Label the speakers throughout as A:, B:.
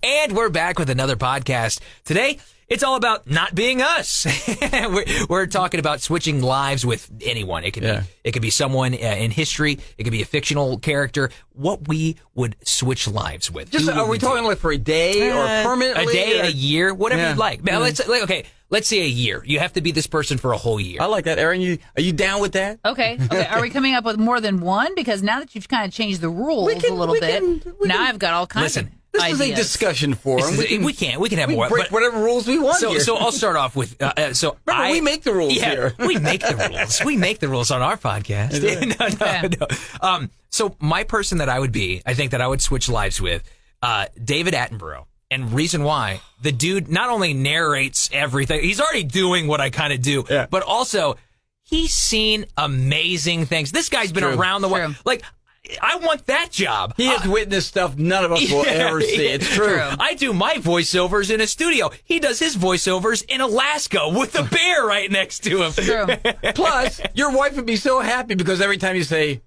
A: And we're back with another podcast. Today, it's all about not being us. We're talking about switching lives with anyone. It could be someone in history. It could be a fictional character. What we would switch lives with.
B: Just are we talking like for a day or permanently?
A: A day, a year, whatever you'd like. Now, let's say a year. You have to be this person for a whole year.
B: I like that, Erin. Are you down with that?
C: Okay. Are we coming up with more than one? Because now that you've kind of changed the rules a little bit, now I've got all kinds of
B: This
C: ideas.
B: is a discussion forum.
A: We can have more.
B: Break whatever rules we want here.
A: So I'll start off with.
B: Remember, we make the rules here.
A: We make the rules. We make the rules on our podcast. No. So my person that I would be, I think that I would switch lives with, David Attenborough. And reason why, the dude not only narrates everything, he's already doing what I kind of do, but also he's seen amazing things. This guy's been around the world. Like, I want that job.
B: He has witnessed stuff none of us will ever see. It's true.
A: I do my voiceovers in a studio. He does his voiceovers in Alaska with a bear right next to him.
C: True.
B: Plus, your wife would be so happy because every time you say,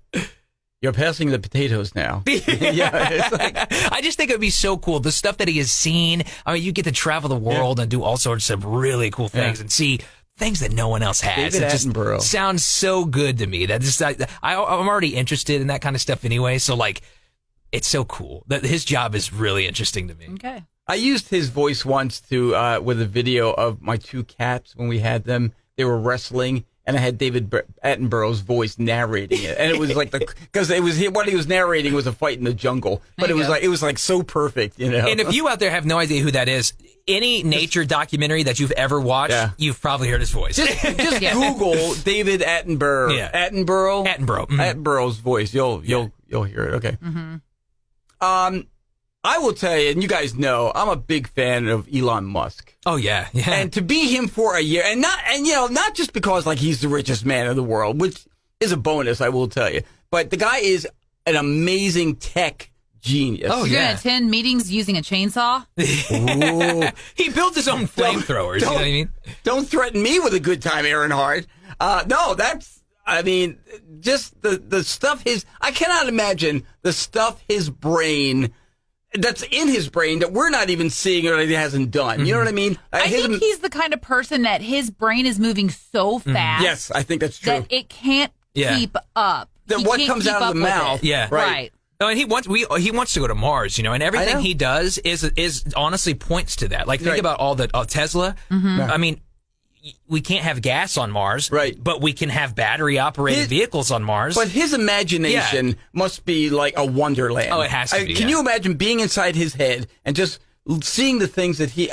B: "You're passing the potatoes now."
A: It's like, I just think it would be so cool. The stuff that he has seen. I mean, you get to travel the world and do all sorts of really cool things and see things that no one else has.
B: David
A: it just
B: Attenborough
A: sounds so good to me. That just I'm already interested in that kind of stuff anyway. So like, it's so cool that his job is really interesting to me.
C: Okay.
B: I used his voice once to with a video of my two cats when we had them. They were wrestling. And I had David Attenborough's voice narrating it, and it was like because it was what he was narrating was a fight in the jungle, but it was like so perfect, you know.
A: And if you out there have no idea who that is, any nature documentary that you've ever watched, you've probably heard his voice.
B: Just Google David Attenborough.
A: Yeah.
B: Attenborough.
A: Mm-hmm.
B: Attenborough's voice. You'll hear it. Okay. Mm-hmm. I will tell you, and you guys know, I'm a big fan of Elon Musk.
A: Oh yeah.
B: And to be him for a year, and not just because like he's the richest man in the world, which is a bonus, I will tell you. But the guy is an amazing tech genius.
C: Oh, you're going to attend meetings using a chainsaw?
A: He built his own flamethrowers. You know what I mean?
B: Don't threaten me with a good time, Aaron Hart. Just the stuff I cannot imagine the stuff his brain. That's in his brain that we're not even seeing or that he hasn't done. You know what I mean?
C: I think he's the kind of person that his brain is moving so fast.
B: Yes, I think that's true.
C: That it can't keep up.
B: That what comes out of the mouth.
A: Yeah.
C: Right.
A: Oh, and he wants to go to Mars, you know, and everything he does is honestly points to that. Like, think about all the Tesla. Mm-hmm. I mean, we can't have gas on Mars,
B: right? But
A: we can have battery-operated vehicles on Mars.
B: But his imagination must be like a wonderland.
A: Oh, it has to be.
B: Can you imagine being inside his head and just seeing the things that he?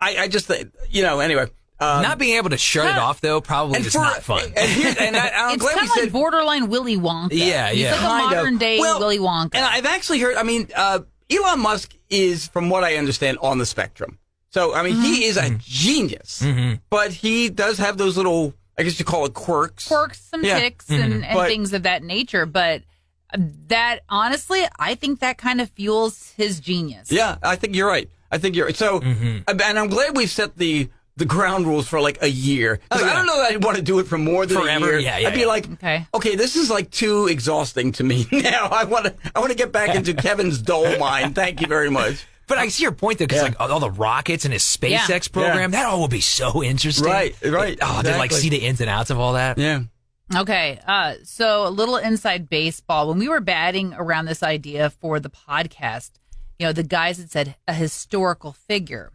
B: I just, anyway.
A: Not being able to shut it off, though, probably is not fun.
B: I'm
C: it's
B: glad
C: kind of like borderline Willy Wonka.
A: Yeah.
C: He's like a modern-day Willy Wonka.
B: And I've actually heard, Elon Musk is, from what I understand, on the spectrum. So, he is a genius, but he does have those little, I guess you call it quirks.
C: Some tics and things of that nature. But that, honestly, I think that kind of fuels his genius.
B: Yeah, I think you're right. So, and I'm glad we've set the ground rules for like a year. Because I don't know that I'd want to do it for more than
A: forever.
B: A year. I'd be like, okay, this is like too exhausting to me now. I want to get back into Kevin's dull mind. Thank you very much.
A: But I see your point, though, because like all the rockets and his SpaceX program, that all will be so interesting.
B: Right.
A: To like see the ins and outs of all that.
B: Yeah.
C: Okay, so a little inside baseball. When we were batting around this idea for the podcast, the guys had said a historical figure.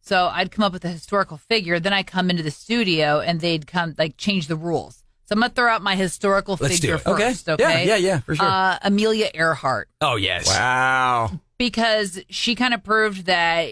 C: So I'd come up with a historical figure, then I come into the studio and they'd come change the rules. So I'm going to throw out my historical figure first, okay?
B: Yeah, for sure.
C: Amelia Earhart.
A: Oh, yes.
B: Wow.
C: Because she kind of proved that,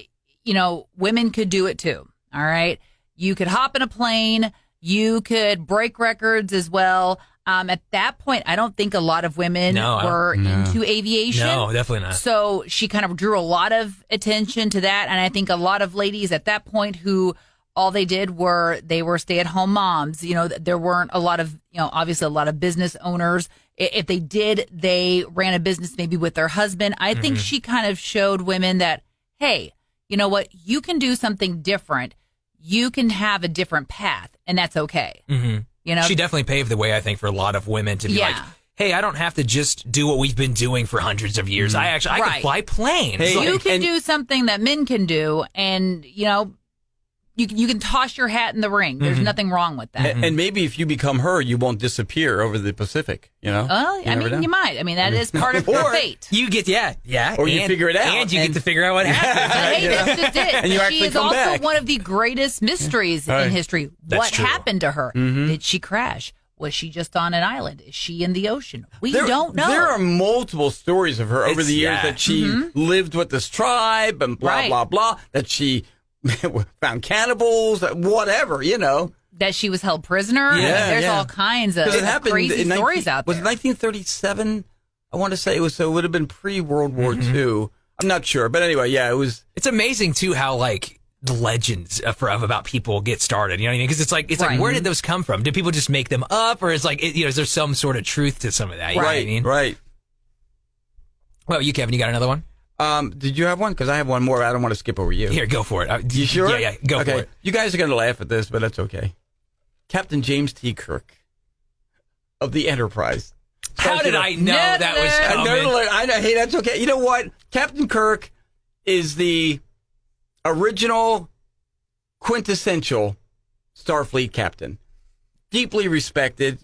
C: women could do it too. All right. You could hop in a plane. You could break records as well. At that point, I don't think a lot of women were into aviation.
A: No, definitely not.
C: So she kind of drew a lot of attention to that. And I think a lot of ladies at that point who all they did they were stay-at-home moms. There weren't a lot of, obviously a lot of business owners. If they did, they ran a business maybe with their husband. I think she kind of showed women that, hey, you know what? You can do something different. You can have a different path, and that's okay.
A: Mm-hmm. She definitely paved the way, I think, for a lot of women to be like, hey, I don't have to just do what we've been doing for hundreds of years. I can fly planes.
B: Hey,
C: You can do something that men can do, and you can toss your hat in the ring. There's nothing wrong with that.
B: And maybe if you become her, you won't disappear over the Pacific, you know?
C: You might. I mean, that is part of your fate.
A: You get,
B: Or you figure it out.
A: And you get to figure out what happens.
C: But hey, that's just it.
B: And you
C: She
B: actually
C: is
B: come
C: also
B: back.
C: one of the greatest mysteries in history.
A: That's
C: What
A: true.
C: happened to her? Did she crash? Was she just on an island? Is she in the ocean? We don't know.
B: There are multiple stories of her over the years that she lived with this tribe and blah, blah, blah, that she found cannibals, whatever,
C: that she was held prisoner. There's all kinds of crazy stories out there.
B: Was it 1937? I want to say it was. So it would have been pre-World War II. I'm not sure, but anyway, it was.
A: It's amazing too how the legends of about people get started. You know what I mean? Because it's like where did those come from? Did people just make them up, or is is there some sort of truth to some of that? You know what I mean?
B: Right.
A: Well, Kevin, you got another one?
B: Did you have one? Because I have one more. I don't want to skip over you.
A: Here, go for it.
B: You sure?
A: Yeah, go for it.
B: You guys are going to laugh at this, but that's okay. Captain James T. Kirk of the Enterprise.
A: How did I know that was coming?
B: I know. Hey, that's okay. You know what? Captain Kirk is the original quintessential Starfleet captain. Deeply respected.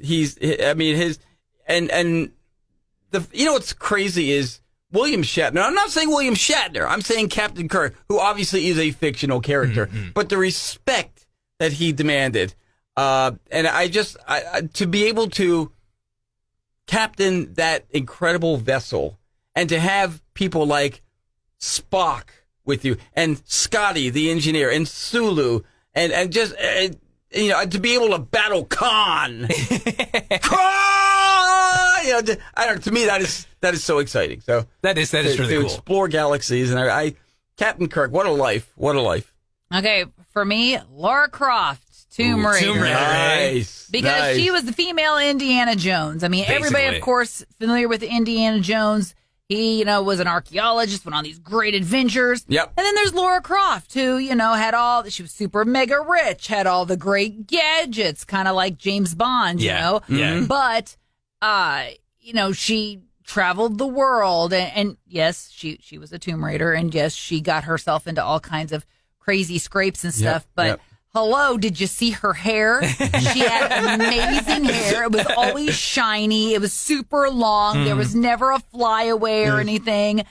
B: What's crazy is William Shatner. I'm not saying William Shatner. I'm saying Captain Kirk, who obviously is a fictional character, but the respect that he demanded, and to be able to captain that incredible vessel, and to have people like Spock with you, and Scotty the engineer, and Sulu, and to be able to battle Khan. To me that is so exciting. So
A: that is really
B: to
A: cool.
B: Explore galaxies, and Captain Kirk, what a life.
C: Okay, for me, Lara Croft, Tomb Raider.
B: Nice.
C: Because she was the female Indiana Jones. I mean, everybody, of course, familiar with Indiana Jones. He, was an archaeologist, went on these great adventures.
B: Yep.
C: And then there's Lara Croft, who, she was super mega rich, had all the great gadgets, kind of like James Bond,
A: Yeah.
C: But, she traveled the world. And yes, she was a Tomb Raider. And yes, she got herself into all kinds of crazy scrapes and stuff. But hello, did you see her hair? She had amazing hair. It was always shiny. It was super long. There was never a flyaway or anything.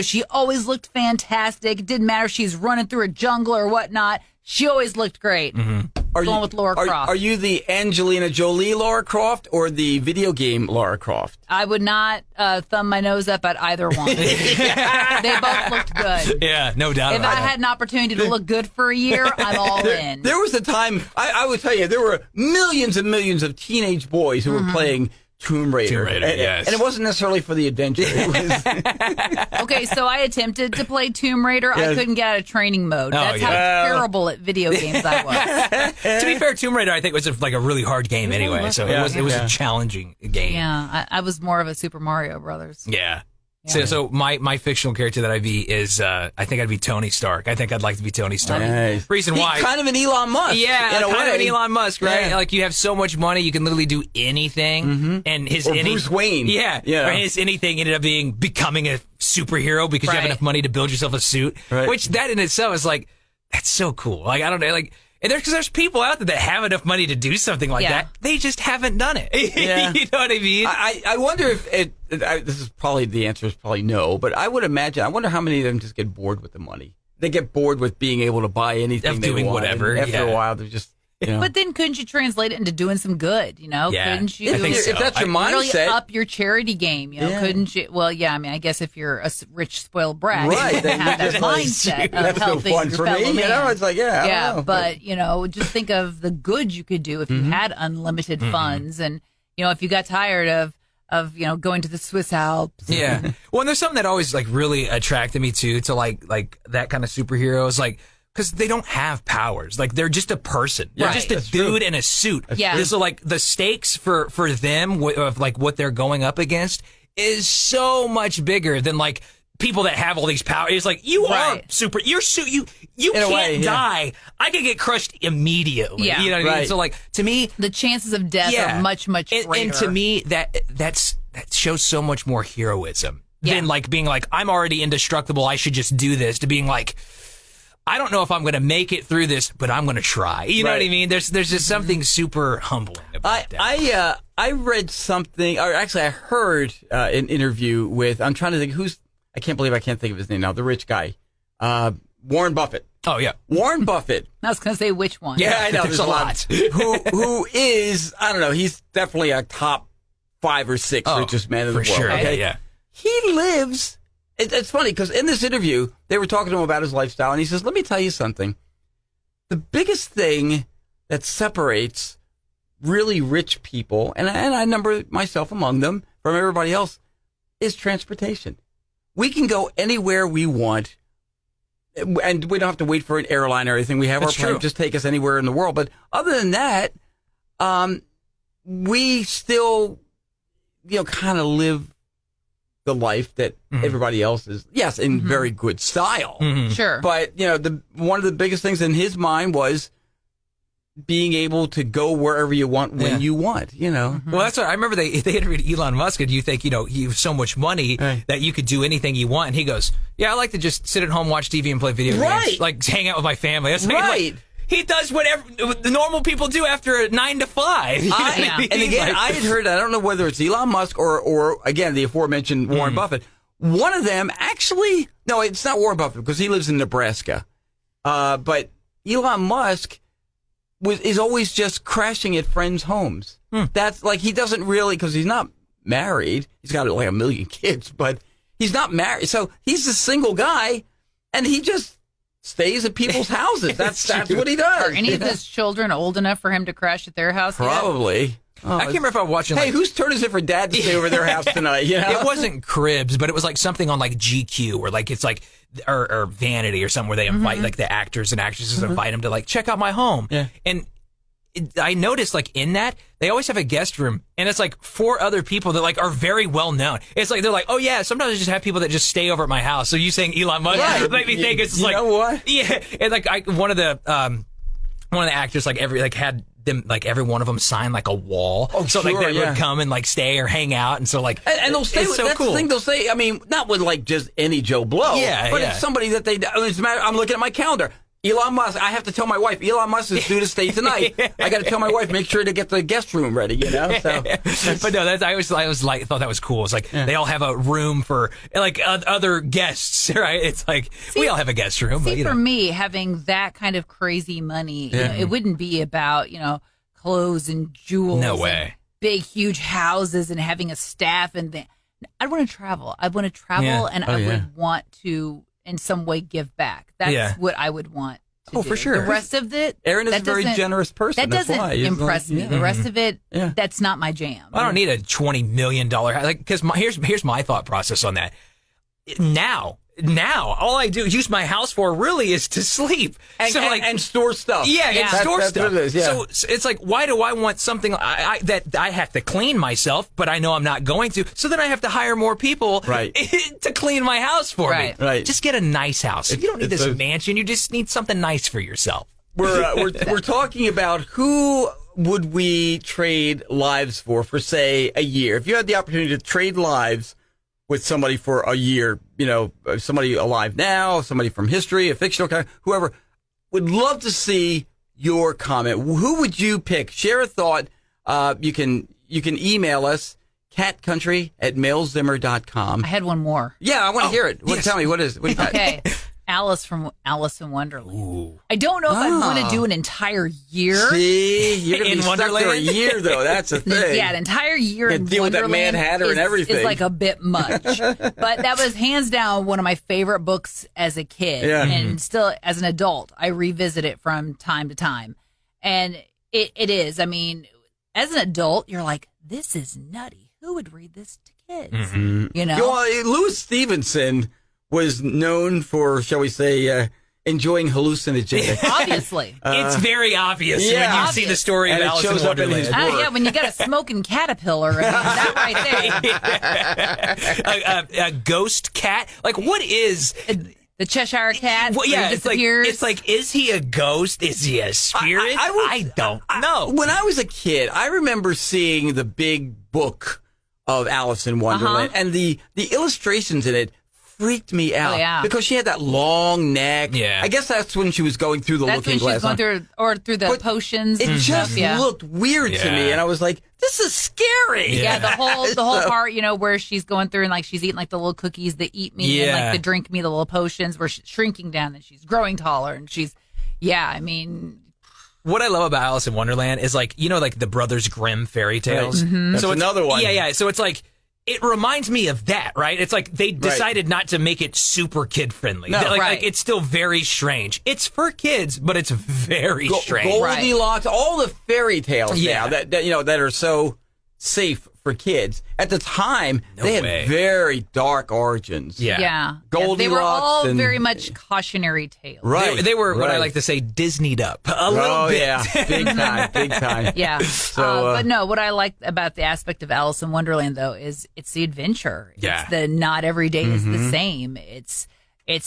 C: She always looked fantastic. It didn't matter if she's running through a jungle or whatnot. She always looked great. Going with Lara Croft. Are
B: you the Angelina Jolie Lara Croft or the video game Lara Croft?
C: I would not thumb my nose up at either one. They both looked good.
A: Yeah, no doubt.
C: If I had an opportunity to look good for a year, I'm all in.
B: There was a time, I would tell you, there were millions and millions of teenage boys who were playing Tomb Raider.
A: Yes.
B: And it wasn't necessarily for the adventure. It was
C: Okay, so I attempted to play Tomb Raider. I couldn't get out of training mode. That's how terrible at video games I was.
A: To be fair, Tomb Raider, I think, was a really hard game anyway. So it was a challenging game.
C: Yeah, I was more of a Super Mario Brothers.
A: Yeah. So my fictional character that I'd be is I think I'd be Tony Stark. I think I'd like to be Tony Stark.
B: Nice.
A: Reason why?
B: Kind of an Elon Musk.
A: Yeah,
B: in a
A: kind
B: way.
A: of an Elon Musk, right?
B: Yeah.
A: Like you have so much money, you can literally do anything. And his
B: Bruce Wayne.
A: Yeah. Or his anything ended up becoming a superhero because you have enough money to build yourself a suit. Right. Which that in itself is that's so cool. Like I don't know, and there's people out there that have enough money to do something like that. They just haven't done it.
B: Yeah.
A: You know what I mean?
B: I wonder if this is probably, the answer is probably no, but I wonder how many of them just get bored with the money. They get bored with being able to buy anything
A: Of
B: they
A: doing
B: want.
A: whatever.
B: And after a while, they're just,
C: But then couldn't you translate it into doing some good,
A: Yeah,
C: Couldn't you?
A: I think so.
B: If that's your
C: Really
B: mindset.
C: up your charity game, couldn't you? Well, yeah, I mean, I guess if you're a rich, spoiled brat,
B: Right,
C: you
B: then
C: have
B: you
C: that
B: just
C: mindset of
B: that's no
C: helping
B: fun
C: your
B: for
C: fellow
B: me.
C: man.
B: It's like, I don't know.
C: But just think of the good you could do if you had unlimited funds, and if you got tired of going to the Swiss Alps.
A: Yeah. Well, and there's something that always really attracted me too to like that kind of superheroes, because they don't have powers. They're just a person. They're just a dude in a suit.
C: Yeah.
A: So the stakes for them of what they're going up against is so much bigger than people that have all these powers. It's like, you are super. You can't die. I could get crushed immediately.
C: Yeah.
A: You know what I mean? So like, to me,
C: the chances of death are much greater.
A: And to me, that shows so much more heroism than like being like, I'm already indestructible, I should just do this, to being like, I don't know if I'm going to make it through this, but I'm going to try. You know what I mean? There's just something super humbling about that.
B: I read something, or actually I heard an interview with, I'm trying to think I can't believe I can't think of his name now, the rich guy, Warren Buffett.
A: Oh, yeah.
B: Warren Buffett.
C: I was going to say which one.
B: Yeah, I know.
A: There's a lot.
B: who is, I don't know, he's definitely a top 5 or 6 richest man in the world.
A: Sure.
B: Okay?
A: Yeah.
B: He lives, it's funny because in this interview, they were talking to him about his lifestyle, and he says, let me tell you something. The biggest thing that separates really rich people, and I number myself among them, from everybody else, is transportation. We can go anywhere we want, and we don't have to wait for an airline or anything. We have our plane just take us anywhere in the world. But other than that, we still, kind of live the life that everybody else is, yes, in very good style.
C: Sure.
B: But, one of the biggest things in his mind was being able to go wherever you want when you want,
A: Well, that's what I remember. They interviewed Elon Musk, and you think, he has so much money that you could do anything you want. And he goes, yeah, I like to just sit at home, watch TV, and play video games. Like, hang out with my family. That's like, he does whatever the normal people do after 9 to 5.
B: And again, I had heard, I don't know whether it's Elon Musk or again, the aforementioned Warren Buffett. One of them actually, no, it's not Warren Buffett because he lives in Nebraska. But Elon Musk is always just crashing at friends' homes. That's like, he doesn't really, because he's not married. He's got like 1 million kids, but he's not married. So he's a single guy, and he just stays at people's houses. That's what he does.
C: Are any of his children old enough for him to crash at their house
B: Probably.
C: yet?
B: Oh,
A: I can't remember if I was watching.
B: Hey, whose turn is it for Dad to stay over their house tonight?
A: It wasn't Cribs, but it was like something on like GQ, or like it's like or Vanity or something, where they invite like the actors and actresses invite them to like check out my home. Yeah. And I noticed like in that they always have a guest room, and it's like 4 other people that like are very well known. It's like they're like, oh yeah, sometimes I just have people that just stay over at my house. So you saying Elon Musk made me think it's like,
B: you know what?
A: Yeah, and like one of the actors had them, like every one of them sign like a wall. Oh, so like they would come and like stay or hang out, and so like
B: and they'll stay. That's cool. The thing they'll say. I mean, not with like just any Joe Blow. But it's somebody that they. It's a matter. I'm looking at my calendar. Elon Musk. I have to tell my wife. Elon Musk is due to stay tonight. I got to tell my wife. Make sure to get the guest room ready. So.
A: But no, I always like thought that was cool. It's like they all have a room for like other guests, right? It's like we all have a guest room.
C: See, for me, having that kind of crazy money, it wouldn't be about clothes and jewels.
A: No way.
C: Big, huge houses and having a staff and I'd want to travel. I want to travel, and I would want to, in some way, give back. That's what I would want to do.
A: For sure.
C: The rest of it,
B: Erin is a very generous person.
C: That doesn't impress me. The rest of it, that's not my jam.
A: I don't need a $20 million house. Because here's my thought process on that. Now, all I do use my house for really is to sleep
B: and store stuff.
A: And store stuff.
B: What it is,
A: So it's like, why do I want something that I have to clean myself, but I know I'm not going to? So then I have to hire more people to clean my house for me.
B: Right.
A: Just get a nice house. You don't need this mansion. You just need something nice for yourself.
B: We're talking about who would we trade lives for say a year. If you had the opportunity to trade lives with somebody for a year, somebody alive now, somebody from history, a fictional character, whoever, would love to see your comment. Who would you pick? Share a thought. You can email us, catcountry@mailzimmer.com.
C: I had one more.
B: Yeah, I want to hear it.
A: Yes.
B: Tell me, what is it? What do you got?
C: Okay. Alice from Alice in Wonderland.
A: Ooh.
C: I don't know if I want to do an entire year.
B: See, you're going to be stuck for a year, though. That's the thing.
C: Yeah, an entire year in
B: deal with that
C: Wonderland
B: Mad Hatter and everything.
C: is like a bit much. But that was hands down one of my favorite books as a kid. Yeah. And still, as an adult, I revisit it from time to time. And it is. I mean, as an adult, you're like, this is nutty. Who would read this to kids?
B: Louis Stevenson was known for, shall we say, enjoying hallucinogenics.
C: Obviously.
A: It's very obvious when
B: yeah.
A: you see the story
B: And
A: of
B: it
A: Alice
B: shows
A: in
B: up in his
A: Wonderland.
B: work.
C: Yeah, when you got a smoking caterpillar, I mean, that right there.
A: A ghost cat? Like, what is...
C: The Cheshire Cat.
A: Well, yeah,
C: where he
A: it's like,
C: disappears.
A: is he a ghost? Is he a spirit? I don't know.
B: When I was a kid, I remember seeing the big book of Alice in Wonderland, and the illustrations in it freaked me out.
C: Oh, yeah.
B: Because she had that long neck.
A: Yeah.
B: I guess that's when she was going through the
C: That's
B: looking
C: when she was
B: glass.
C: going through the
B: But
C: potions.
B: It
C: and
B: just
C: stuff, yeah.
B: looked weird to me,
A: Yeah.
B: and I was like, "This is scary."
C: Yeah, the whole part, where she's going through and like she's eating like the little cookies, the eat me, and
A: Yeah.
C: like the drink me, the little potions, where she's shrinking down and she's growing taller, and I mean,
A: What I love about Alice in Wonderland is like the Brothers Grimm fairy tales.
C: Mm-hmm.
B: That's
A: So it's
B: another one.
A: Yeah. So it's like, it reminds me of that, right? It's like they decided not to make it super kid friendly.
B: No.
A: Like it's still very strange. It's for kids, but it's very strange.
B: Goldilocks, all the fairy tales
A: Yeah.
B: now that are so safe for kids. At the time, they had
A: way.
B: very dark origins.
A: Yeah.
C: yeah.
B: Goldilocks
C: They were all
B: and-
C: very much cautionary tales.
B: Right.
A: They were what I
B: right.
A: like to say Disneyed up a little bit.
B: Yeah, big time, big time.
C: Yeah.
B: So,
C: but no, what I like about the aspect of Alice in Wonderland, though, is it's the adventure.
A: Yeah.
C: It's the not every day is the same. It's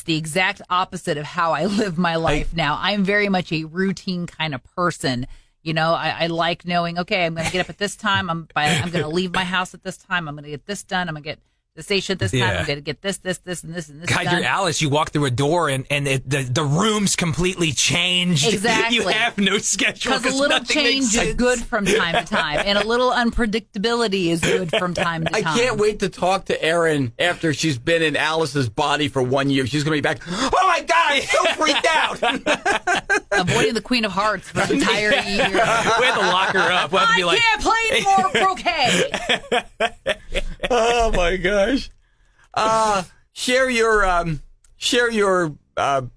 C: the exact opposite of how I live my life now. I'm very much a routine kind of person. I like knowing, okay, I'm going to get up at this time. I'm going to leave my house at this time. I'm going to get this done. I'm going to get the station at this time.
A: Yeah.
C: I'm going to get this, and this, and this
A: God,
C: done.
A: you're Alice. You walk through a door and the room's completely changed.
C: Exactly.
A: You have no schedule
C: Because a little
A: nothing
C: change
A: makes
C: is
A: sense.
C: good from time to time, and a little unpredictability is good from time to time.
B: I can't wait to talk to Erin after she's been in Alice's body for 1 year. She's going to be back. Oh my God, I'm so freaked out.
C: Avoiding the Queen of Hearts for an entire year.
A: We have to lock her up. We'll have to be like,
C: can't play any more croquet.
B: Oh my gosh. Share your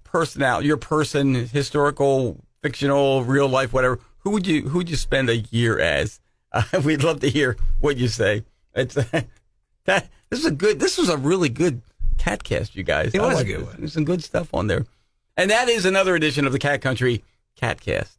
B: personality, your person, historical, fictional, real life, whatever. Who would you spend a year as? We'd love to hear what you say. It's this was a really good KATcast, you guys.
A: It was
B: I
A: a
B: like
A: good
B: this.
A: one.
B: There's some good stuff on there. And that is another edition of the Cat Country KATcast.